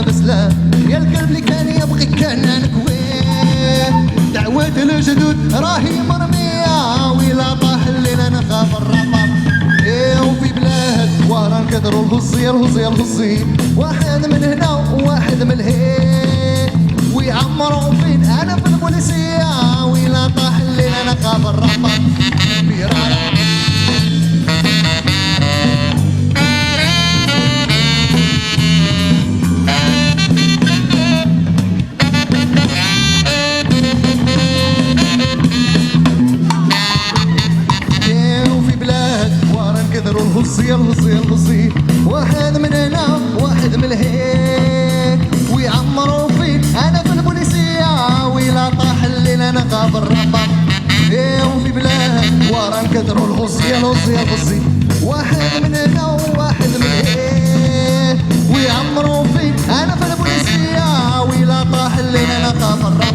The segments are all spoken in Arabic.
بسلام يا القلب اللي كان يبغيك كان نكويه دعوات الجدود راهي مرميه ويلا طاح الليل انا خاف الرقم وفي بلاد وهران كثروا الهصي واحد من هنا وواحد من هيك ويعمروا فين انا في البوليسيه ويلا طاح الليل انا خاف الرقم الهصي واحد من هنا واحد من هيك ويعمروا فين انا في البوليسيه ويلا طاح الليل انا خاف الرقم وفي بلاد ورا كثروا الهصي واحد من هنا وواحد من هيك ويعمروا فين انا في البوليسيه ويلا طاح الليل انا خاف الرقم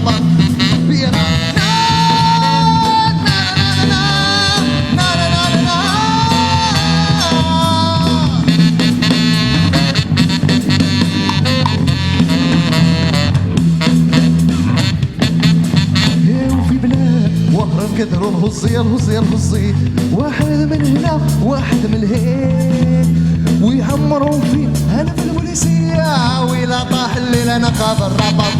كثروا الهصي واحد من هنا واحد من هيك ويعمروا فين انا في البوليسيه ويلا طاح الليل انا خاف الرقم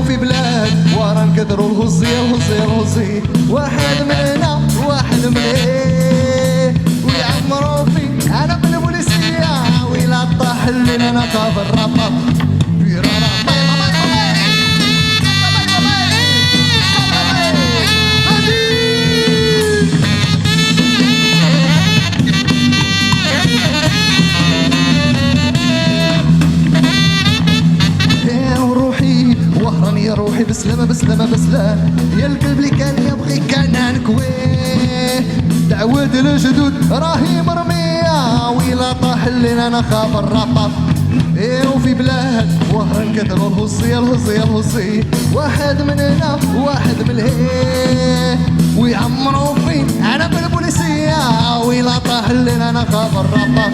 وفي بلاد ورا كثروا الهصي واحد من هنا واحد من هيك ويعمروا فين انا في البوليسيه ويلا طاح الليل انا خاف الرقم يا روحي بسلام يا القلب اللي كان يبغيك كان نكويه دعوات الجدود راهي مرميه ويلا طاح الليل انا خاف الرقم وفي بلاد وهران كثروا الهصي واحد من هنا واحد من هيك ويعمروا فين انا في البوليسيه ويلا طاح الليل انا خاف الرقم